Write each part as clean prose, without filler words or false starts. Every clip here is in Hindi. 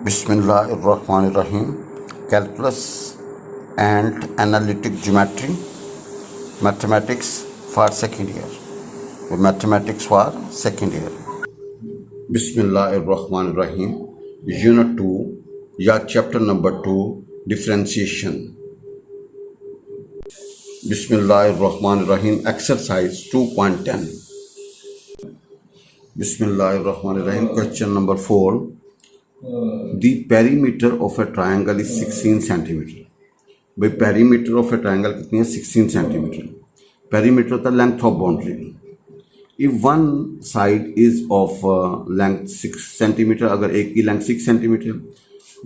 Bismillahirrahmanirrahim. Calculus and Analytic Geometry, Mathematics for second year. Mathematics for second year. Bismillahirrahmanirrahim. Unit 2 या chapter number 2 differentiation. Bismillahirrahmanirrahim. Exercise 2.10. Bismillahirrahmanirrahim. Question number 4. The perimeter of a triangle is 16 centimeter. भाई perimeter of a triangle कितनी है 16 centimeter. Perimeter होता है length of boundary. If one side is of length 6 centimeter, अगर एक की length 6 centimeter,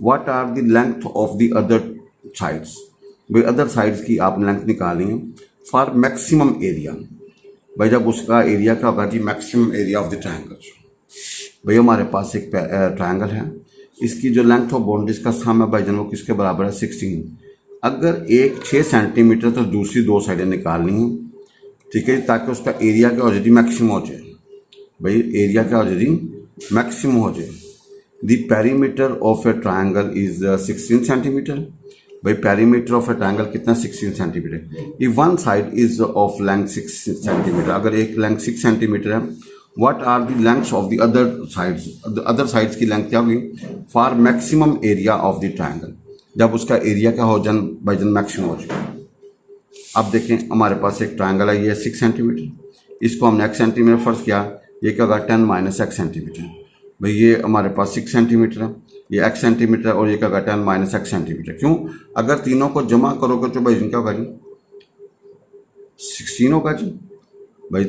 what are the length of the other sides? भाई other sides की आपने length निकाली है for maximum area. भाई जब उसका एरिया क्या होगा जी maximum area of the triangle. भाई हमारे पास एक ट्रायंगल है, इसकी जो लेंथ ऑफ बाउंड्रीज का सम है भाई जन वो किसके बराबर है 16। अगर एक 6 सेंटीमीटर तो दूसरी दो साइडें निकालनी है, ठीक है, ताकि उसका एरिया क्या हो जाए मैक्सिमम हो जाए। भाई एरिया क्या हो जाए मैक्सिमम हो जाए। The perimeter of A triangle is 16 centimetre. भाई पेरीमीटर ऑफ ए ट्रायंगल कितना 16 centimetre. If one side is of length 6 centimetre, अगर एक लेंथ 6 सेंटीमीटर है, what are the lengths of the other sides? The other sides की लेंथ क्या होगी for maximum area of the triangle, जब उसका एरिया क्या हो जन बाई जन मैक्सिमम हो जाए। अब देखें हमारे पास एक ट्रायंगल है, ये 6 सेंटीमीटर, इसको हमने x सेंटीमीटर फर्ज किया, ये क्या होगा 10 माइनस x सेंटीमीटर। भाई ये हमारे पास 6 सेंटीमीटर है, ये x सेंटीमीटर और ये क्या होगा 10 माइनस x सेंटीमीटर। क्यों? अगर तीनों को जमा करोगे तो भाई क्या होगा जी 16 होगा जी। भाई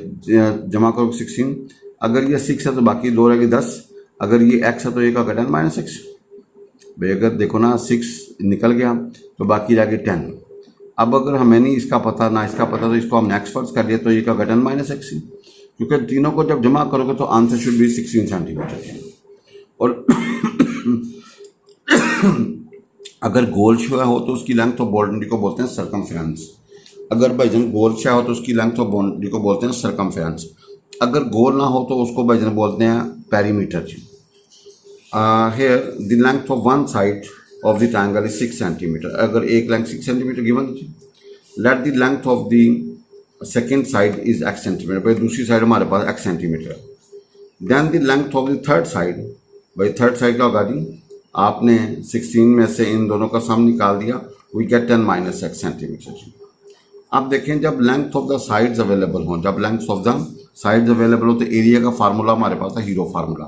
जमा करो 16, अगर ये 6 है तो बाकी दो रहेगी 10, अगर ये x है तो ये का 10 माइनस x। भाई अगर देखो ना 6 निकल गया तो बाकी रह गई 10। अब अगर हमें नहीं इसका पता ना इसका पता तो इसको हमने x फर्ज कर लिया, तो ये का 10 माइनस x, क्योंकि तीनों को जब जमा करोगे तो आंसर शुड बी 16 सेंटीमीटर। और अगर गोल शो हो तो उसकी लेंथ ऑफ बाउंड्री को बोलते हैं सर्कमफेरेंस। अगर भाईजन गोल शा हो तो उसकी लेंथ ऑफ बाउंड्री को बोलते हैं सर्कमफेरेंस। अगर गोल ना हो तो उसको भाईजन बोलते हैं पेरीमीटर जी। Here the length of one side of the triangle is 6 centimetre. अगर एक लेंथ 6 सेंटीमीटर गिवन जी, let the length of the second side is x centimetre. भाई दूसरी साइड हमारे पास x centimetre. Then the length of the third side, भाई थर्ड साइड क्या होगा जी, आपने 16 में से इन दोनों का सम निकाल दिया, we get 10 minus x centimetre जी। अब देखें जब length of the sides available हो, जब length of the sides available हो तो एरिया का फार्मूला हमारे पास है हीरो फार्मूला।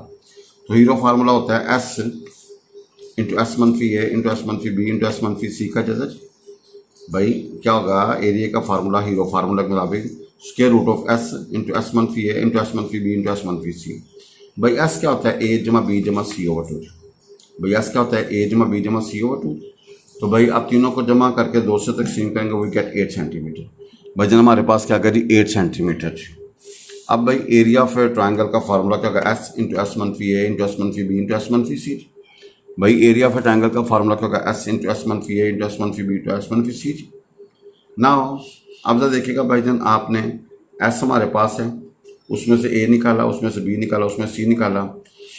तो हीरो फार्मूला होता है s इंटू एस मनफी ए इंटू एस मनफी बी इंटू एस मनफी सी का जैसा। भाई क्या होगा एरिया का फार्मूला हीरो फार्मूला के मुताबिक square root of s into S मनफी ए इंटू एस मनफी बी इंटू एस मनफी सी। भाई s क्या होता है a जमा बी जमा सी ओवर 2। भाई s क्या होता है a जमा बी जमा सी ओवर 2। तो भाई आप तीनों को जमा करके 2 से तकसीम करेंगे, वी गेट 8 सेंटीमीटर। भाईजन हमारे पास क्या करी 8 सेंटीमीटर। अब भाई एरिया ऑफ ट्रायंगल का फार्मूला क्या होगा s इंटू एस मनफी ए इंटू एस मनफी बी इंटू एस मनफी सी। भाई एरिया ऑफ ट्रायंगल का फार्मूला क्या होगा s इंटू एस मनफी ए इंटू एस मनफी बी इंटू एस मनफी सी। नाउ अब जरा देखिएगा भाईजन, आपने s हमारे पास है, उसमें से a निकाला, उसमें से b निकाला, उसमें c निकाला।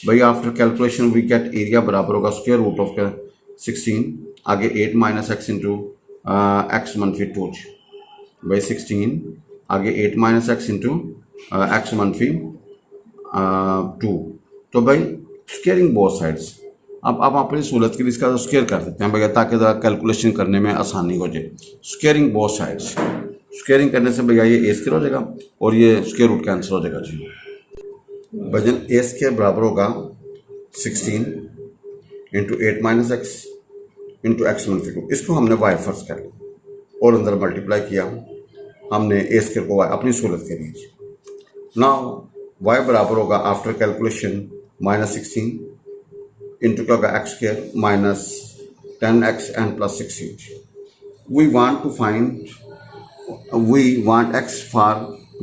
भाई after calculation we get area बराबर होगा स्क्वायर रूट ऑफ 16, आगे 8 माइनस एक्स इंटू एक्स मनफी 2। भाई 16 आगे 8 माइनस एक्स इंटू एक्स मनफी 2। तो भाई स्क्वेयरिंग बोथ साइड्स। अब आप अपनी सहूलत के लिए इसका स्क्वेयर कर देते हैं भैया, ताकि कैलकुलेशन करने में आसानी हो जाए। स्क्वेयरिंग बोथ साइड्स, स्क्वेयरिंग करने से भैया ये ए स्क्वेयर हो जाएगा और ये स्क्वेयर रूट कैंसिल हो जाएगा जी। भजन ए स्क्वेयर बराबर होगा 16 into 8 minus x into x मनफी 2। इसको हमने वाई फर्ज कर लिया और अंदर मल्टीप्लाई किया हमने ए स्क्वायर को वाई अपनी सहूलत के लिए। नाउ वाई बराबर होगा आफ्टर कैलकुलेशन माइनस 16 इंटू क्या होगा X square minus 10x and plus 16। We want x for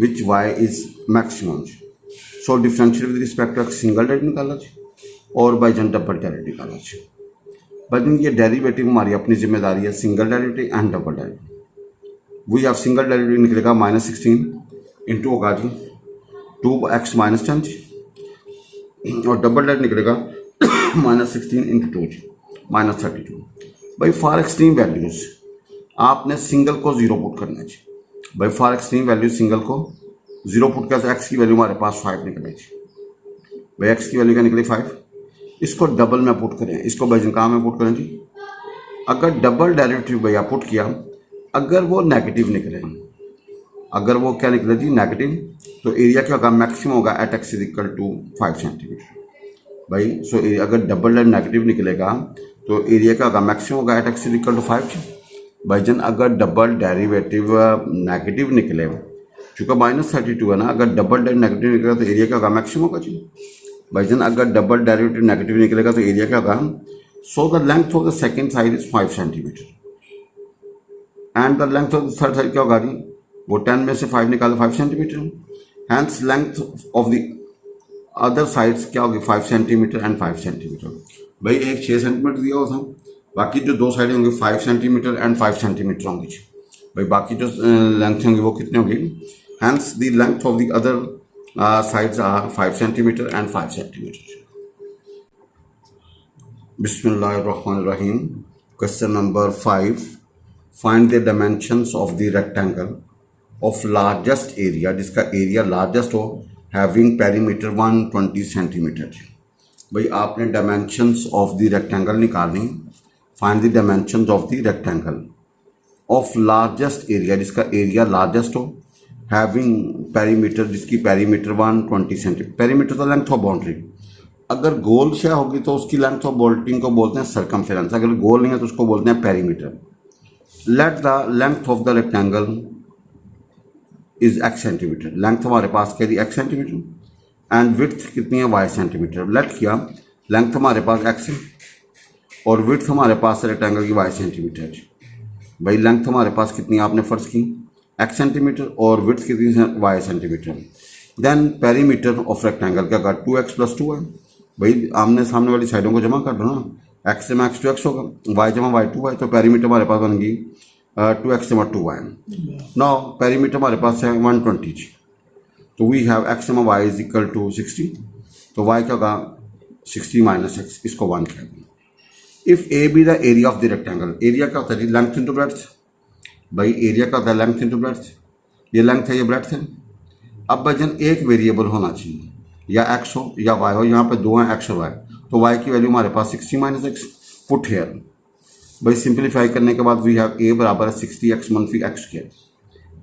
which y is maximum. So differential with respect to single derivative निकाला और बाई जन डबल डेरिवेटिव निकाला। बट ये डेरिवेटिव हमारी अपनी जिम्मेदारी है, single derivative and double derivative. We have single derivative निकलेगा माइनस 16 इंटू होगा जी 2x माइनस 10 और डबल डेरिवेटिव निकलेगा -16 इंटू 2 जी -32। भाई फॉर एक्सट्रीम वैल्यूज़ आपने सिंगल को ज़ीरो पुट करना है जी। भाई फॉर एक्सट्रीम वैल्यू सिंगल को ज़ीरो पुट कर, एक्स की वैल्यू हमारे पास 5 निकले जी। भाई एक्स की वैल्यू क्या निकली 5, इसको डबल में पुट करें, इसको भाई कहाँ में पुट करें जी। अगर डबल डेरिवेटिव भैया पुट किया, अगर वो नेगेटिव निकले, अगर वो क्या निकले जी नेगेटिव, तो एरिया क्या होगा, मैक्सिमम होगा at X is equal to 5 centimetre. भाई सो अगर डबल डेट नेगेटिव निकलेगा तो एरिया क्या होगा, मैक्सिमम होगा at X is equal to 5 जी। भाईजान अगर डबल डेरिवेटिव नेगेटिव निकले, चूँकि -32 है ना, अगर डबल डेट नेगेटिव निकलेगा तो एरिया क्या होगा, मैक्सिमम होगा जी। भाईजान अगर डबल डेरिवेटिव नेगेटिव निकलेगा तो एरिया क्या होगा, सो the length of the second side is 5 centimetre and the length of the third side क्या होगा जी, वो 10 में से 5 निकालो 5 centimetre, hence length of the other sides क्या होगी 5 सेंटीमीटर एंड 5 सेंटीमीटर। भाई एक 6 सेंटीमीटर दिया हुआ था, बाकी जो दो साइडें होंगी 5 सेंटीमीटर एंड 5 सेंटीमीटर होंगी जी। भाई बाकी जो लेंथ होंगी वो कितनी होगी, hence the length of the other sides are 5 centimeter and 5 centimeter. Bismillahirrahmanirrahim. Question number 5. Find the dimensions of the rectangle of largest area, जिसका एरिया लार्जेस्ट हो, having perimeter 120 centimeter. भाई आपने dimensions of the rectangle निकालनी, find the dimensions of the rectangle of largest area, जिसका एरिया लार्जेस्ट हो, हैविंग पेरीमीटर, जिसकी पेरीमीटर 120 सेंटीमीटर, पेरीमीटर तो लेंथ ऑफ बाउंड्री। अगर गोल शेप होगी तो उसकी लेंथ ऑफ बाउंड्री को बोलते हैं सर्कमफेरेंस, अगर गोल नहीं है तो उसको बोलते हैं perimeter. Late the length of the rectangle is x centimetre, length हमारे पास क्या थी x सेंटीमीटर एंड विड्थ कितनी है y सेंटीमीटर। लेट किया लेंथ हमारे पास x है और विड्थ हमारे पास रेक्टेंगल की y सेंटीमीटर है। भाई लेंथ हमारे पास कितनी है, आपने फर्ज की x सेंटीमीटर और विड्थ कितनी है y centimetre. Then perimeter of rectangle क्या होगा 2x + 2 है। भाई आमने सामने वाली साइडों को जमा कर दो ना, x जमा x 2x होगा, y जमा y 2 है, तो पेरीमीटर हमारे पास बन गई 2x जमा 2y। नाउ पेरीमीटर हमारे पास है 120 जी, तो वी हैव x जमा y इज इक्वल टू 60, तो y क्या होगा 60 - x, इसको 1 कह दें। If A be the area of the rectangle, area क्या होता है लेंथ इंटू ब्रेड्थ। भाई एरिया का होता है लेंथ इंटू ब्रेड्थ, ये लेंथ है ये ब्रेड्थ है। अब भजन एक वेरिएबल होना चाहिए, या x हो या y हो, यहाँ पे दो हैं x और y, तो y की वैल्यू हमारे पास 60 - x पुट हेयर। भाई सिंप्लीफाई करने के बाद वी हैव a बराबर है 60x - x²।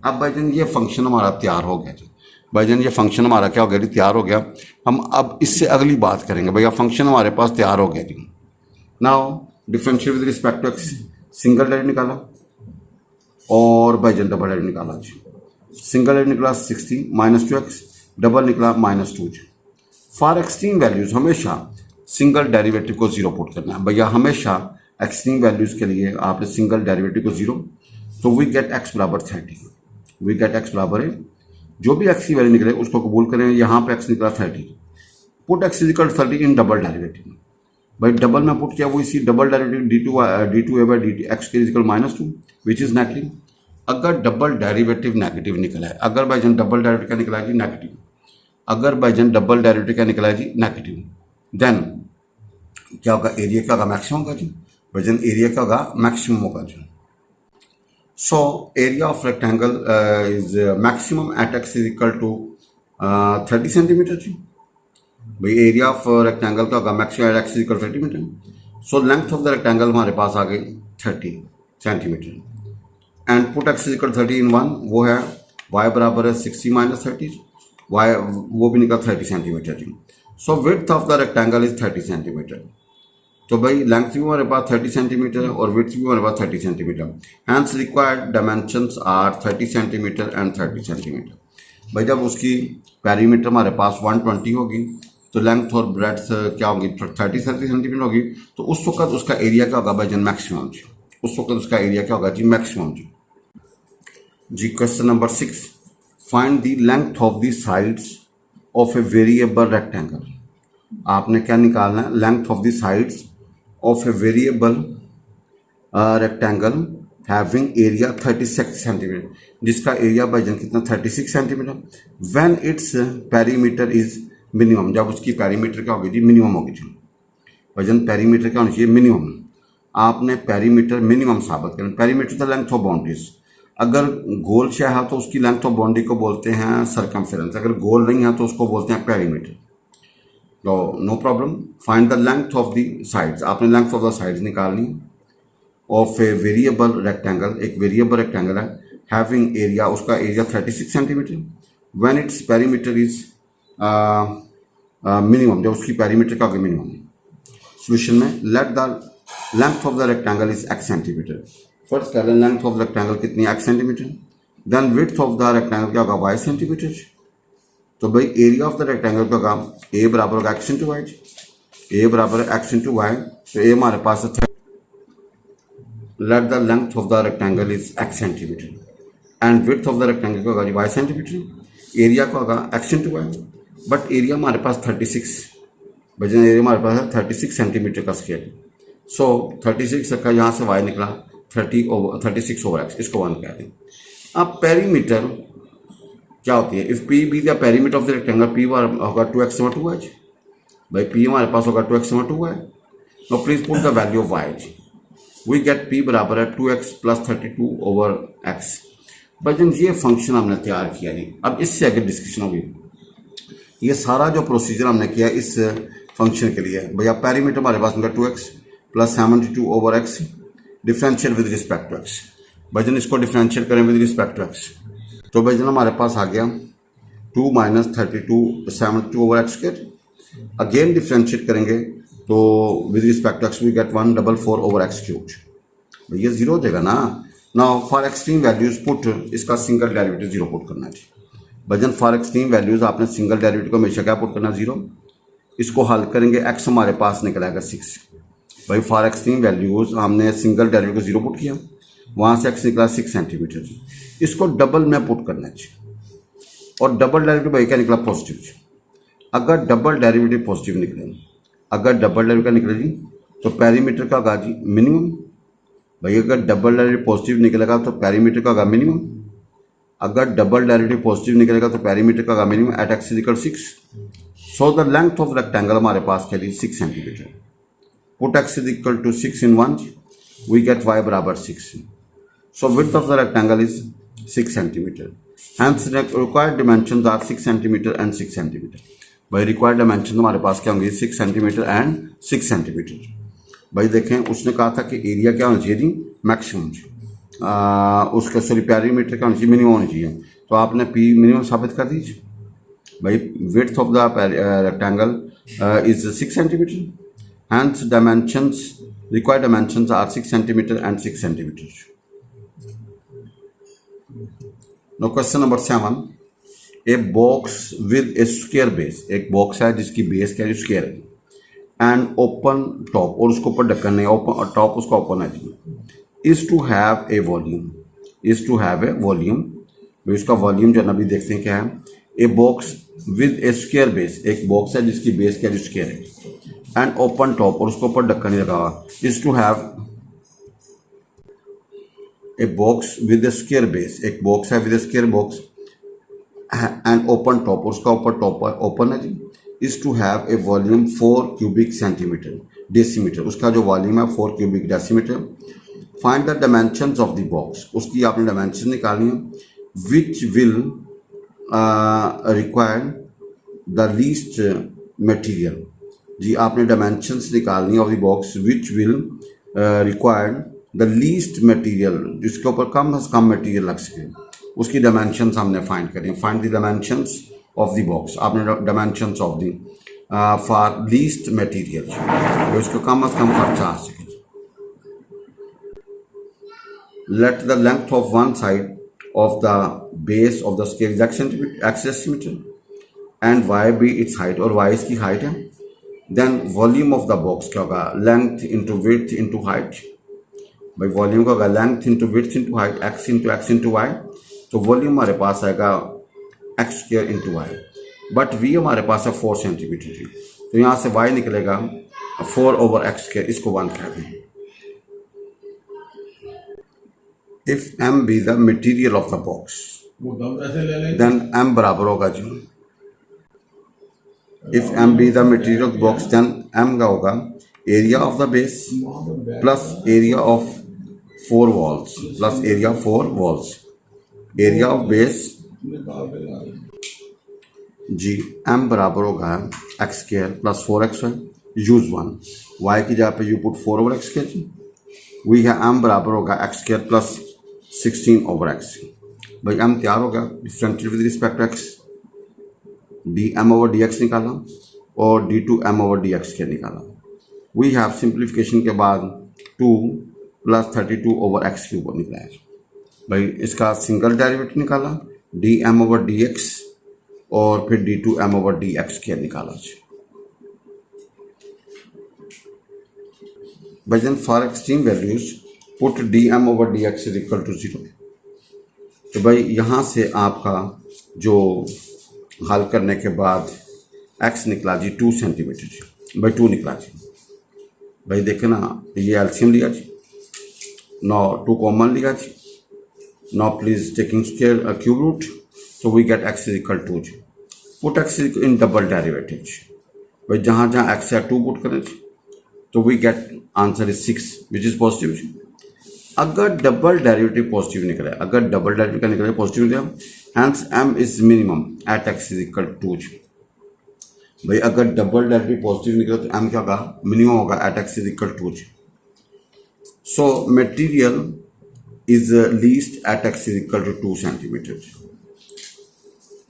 अब भाईजान ये फंक्शन हमारा तैयार हो गया जी। भाईजान ये फंक्शन हमारा क्या हो गया जी, तैयार हो गया। हम अब इससे अगली बात करेंगे। भैया फंक्शन हमारे पास तैयार हो गया जी। Now differentiate with respect to x, single derivative निकाला और भाईजान डबल डेरिवेटिव निकाला जी। सिंगल डेरिवेटिव निकला 60 - 2x, डबल निकला -2 जी। फॉर एक्सट्रीम वैल्यूज हमेशा सिंगल डेरिवेटिव को जीरो पुट करना है भैया, हमेशा एक्सट्रीम वैल्यूज के लिए आपने सिंगल डेरिवेटिव को जीरो, तो वी गेट x बराबर 30, वी गेट x बराबर है जो भी x की वैल्यू निकले उसको कबूल करें। यहाँ पे x निकला 30, put x is equal to 30 in double derivative. भाई डबल में पुट किया वो इसी डबल डेरिवेटिव d2a/dt x के इक्वल -2 विच इज नेगेटिव। अगर डबल डेरिवेटिव नेगेटिव निकला है, अगर भाईजान डबल डेरिवेटिव क्या निकला है जी नेगेटिव, अगर भाईजान डबल डेरिवेटिव क्या निकला है जी नेगेटिव, देन क्या होगा, एरिया क्या होगा मैक्सिमम होगा जी। भाईजान एरिया क्या होगा मैक्सिमम होगा जी। So area of rectangle is maximum at x is equal to 30 centimetre जी। भाई एरिया ऑफ रेक्टेंगल का होगा maximum at x is equal 30 metre. So length of the rectangle हमारे पास आ गई 30 centimetre and put x is equal 30 in 1, वो है y बराबर है 60 - 30, y वो भी निकला 30 सेंटीमीटर जी। So width of the rectangle is 30 centimetre. तो भाई लेंथ भी हमारे पास 30 सेंटीमीटर है और विड्थ भी हमारे पास 30 centimetre. Hence required dimensions are 30 centimetre and 30 centimetre. भाई जब उसकी पेरीमीटर हमारे पास 120 होगी तो लेंथ और ब्रेड्थ क्या होगी 30 सेंटीमीटर होगी, तो उस वक्त उसका एरिया क्या होगा भाईजान मैक्सिमम जी। उस वक्त उसका एरिया क्या होगा जी मैक्सिमम जी। जी question number 6, find the length of the sides of a variable rectangle. आपने क्या निकालना है, length of the sides of a variable rectangle having area 36 centimetre, जिसका एरिया भाईजान कितना 36 centimetre. When its perimeter is minimum, जब उसकी पेरीमीटर क्या होगी जी मिनिमम होगी जी। वजन पेरीमीटर क्या होना चाहिए, मिनिमम। आपने पेरीमीटर मिनिमम साबित करना, perimeter the length of boundaries. अगर गोल शेप है तो उसकी लेंथ ऑफ बाउंड्री को बोलते हैं सर्कमफेरेंस, अगर गोल नहीं है तो उसको बोलते हैं पेरीमीटर। तो no problem, find the length of the sides, आपने लेंथ ऑफ द साइड्स निकालनी ऑफ ए वेरिएबल रेक्टेंगल, एक वेरिएबल रेक्टेंगल है हैविंग एरिया, उसका area 36 centimetre, when its perimeter is minimum, जब उसकी पेरीमीटर का मिनिमम। सोल्यूशन में let the length of the rectangle is x centimetre, first कर लें लेंथ ऑफ रेक्टेंगल कितनी x centimetre, then width of the rectangle क्या होगा y सेंटीमीटर। तो भाई एरिया ऑफ द रेक्टेंगल का होगा a बराबर होगा x इंटू वाई, ए बराबर है x इंटू वाई, तो a हमारे पास है, let the length of the rectangle is x centimetre and width of the rectangle का होगा y सेंटीमीटर, एरिया का होगा x into Y, but area हमारे पास 36, वजन एरिया हमारे पास है 36 सेंटीमीटर का स्केल। सो 36 का यहाँ से y निकला 36 ओवर x, इसको 1 कह दें। अब पेरीमीटर क्या होती है, if p be the perimeter of the rectangle, p होगा 2x over 2y, भाई p हमारे पास होगा 2x over 2y। No please put the value of y, we get p बराबर है 2x + 32 ओवर x। भाई ये फंक्शन हमने तैयार किया जी। अब इससे आगे डिस्कशन होगी, ये सारा जो प्रोसीजर हमने किया इस फंक्शन के लिए, भैया पेरीमीटर हमारे पास होगा 2x + 72 over x, differential with respect to x। भजन इसको डिफरेंशियल करें विद रिस्पेक्ट टू x, तो भजन हमारे पास आ गया 2 - 32 72 ओवर x²। अगेन डिफरेंशिएट करेंगे तो with respect to x we get 144 over x³। भैया जीरो हो जाएगा ना। Now for extreme values put, इसका सिंगल डेरिवेटिव जीरो पुट करना है। भजन फॉर एक्सट्रीम वैल्यूज आपने सिंगल डेरिवेटिव को हमेशा क्या पुट करना, जीरो। इसको हल करेंगे x हमारे पास निकलेगा 6। भाई फॉर एक्सट्रीम वैल्यूज हमने सिंगल डेरिवेटिव को जीरो पुट किया, वहाँ से x निकला 6 सेंटीमीटर। इसको डबल में पुट करना चाहिए, और डबल डेरिवेटिव भाई क्या निकला, पॉजिटिव। अगर डबल डेरिवेटिव पॉजिटिव निकले, अगर डबल डेरिवेटिव निकले जी, तो पेरीमीटर का होगा जी मिनिमम। भाई अगर डबल डेरिवेटिव पॉजिटिव निकलेगा तो पेरीमीटर का होगा मिनिमम, अगर डबल डेरिवेटिव पॉजिटिव निकलेगा तो पेरीमीटर का होगा minimum at x = 6। So the length of rectangle हमारे पास क्या जी, 6 centimetre. Put x = 6 in 1, we get y बराबर 6। So width of the rectangle is 6 centimeter. Hence required dimensions are 6 centimeter and 6 centimeter. भाई रिक्वायर्ड डायमेंशन हमारे पास क्या होंगे, 6 सेंटीमीटर एंड 6 सेंटीमीटर। भाई देखें उसने कहा था कि एरिया क्या होना चाहिए जी, मैक्सिमम, उसका सॉरी पेरीमीटर क्या होना चाहिए, मिनिमम होना चाहिए। तो आपने p मिनिमम साबित कर दीजिए। भाई width of the rectangle is 6 centimetre, hence dimensions, required dimensions are 6 centimeter and 6 centimeters. Now question number 7, a box with a square base, एक बॉक्स है जिसकी बेस क्या है, स्क्वायर है, एंड ओपन टॉप, और उसके ऊपर ढक्कन है, ओपन टॉप उसका ओपन है जी, is to have a volume, is to have a volume. भाई उसका वॉल्यूम जो है ना अभी देखते हैं क्या है, ए box with a square base, एक बॉक्स है जिसकी बेस क्या है, स्क्वायर है, एंड ओपन टॉप, और उसके ऊपर ढक्कन लगा हुआ, is to have a box with a square base, एक बॉक्स है with a square box and open top, उसका ऊपर टॉप ओपन है जी, is to have a volume 4 cubic centimetre decimetre, उसका जो वॉल्यूम है 4 cubic decimetre. Find the dimensions of the box, उसकी आपने डायमेंशन निकालनी है, which will require the least material जी, आपने डायमेंशंस निकालनी है of the box which will require the least material, जिसके ऊपर कम से कम मटेरियल लग सके, उसकी डायमेंशंस हमने फाइंड करनी। Find the dimensions of the box, आपने dimensions of the for least material, उसको कम से कम खर्चा आ सके। Let the length of one side of the base of the scale x centimetre and y be its height, और y इसकी हाइट है। Then volume of the box क्या होगा, length into width into height. भाई वॉल्यूम का होगा length into width into height, x into Y, तो वॉल्यूम हमारे पास आएगा x² into Y, but v हमारे पास है 4 सेंटीमीटर, तो यहाँ से y निकलेगा 4 ओवर x², इसको 1 कह दें। If m be the material of the box, then m बराबर होगा जी, if m be the material of the box then m का होगा area of the base plus area of 4 walls plus area of 4 walls, area of base जी m बराबर होगा X square plus 4xy use 1, y की जगह पे you put 4 over X square जी, वी है m बराबर होगा X square plus 16 over X. भाई m तैयार हो गया, differential with respect to x, dm over dx निकाला और d2m ओवर dx के निकाला। वी हैव सिंप्लीफिकेशन के बाद 2 प्लस 32 ओवर एक्स क्यूब निकला है। भाई इसका सिंगल डेरिवेटिव निकाला dm ओवर dx और फिर d2m ओवर dx के निकाला। भाई जन for extreme values put dm over dx is equal to 0। तो भाई यहाँ से आपका जो हल करने के बाद x निकला जी 2 सेंटीमीटर जी, भाई 2 निकला जी। भाई देखे ना, ये एल्शियम लिया जी, नौ 2 कॉमन लिया जी, now please taking square cube root, so we get x is equal to जी, put x in double derivative. भाई जहाँ जहाँ x है 2 पुट करें तो we get answer is 6 which is positive जी। अगर डबल डेरिवेटिव पॉजिटिव निकले, अगर डबल डेरिवेटिव का निकले पॉजिटिव निकले, hence m is minimum at x is equal to जी। भाई अगर डबल डेरिवेटिव पॉजिटिव निकले तो m क्या होगा, मिनिमम होगा at x is equal to जी। So material is least at x is equal to 2 centimeters.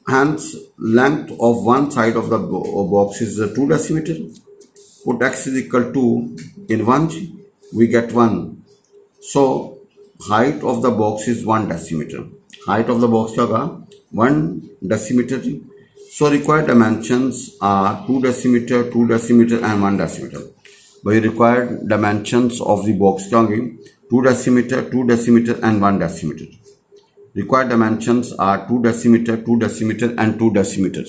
Hence, length of one side of the box is 2 decimeter. Put x is equal to in 1, we get 1. So, height of the box is 1 decimeter. Height of the box क्या होगा 1 decimeter. So, required dimensions are 2 decimeter, 2 decimeter and 1 decimeter. By required dimensions of the box क्या होंगे 2 decimeter, 2 decimeter and 1 decimeter. Required dimensions are 2 decimeter, 2 decimeter and 2 decimeter.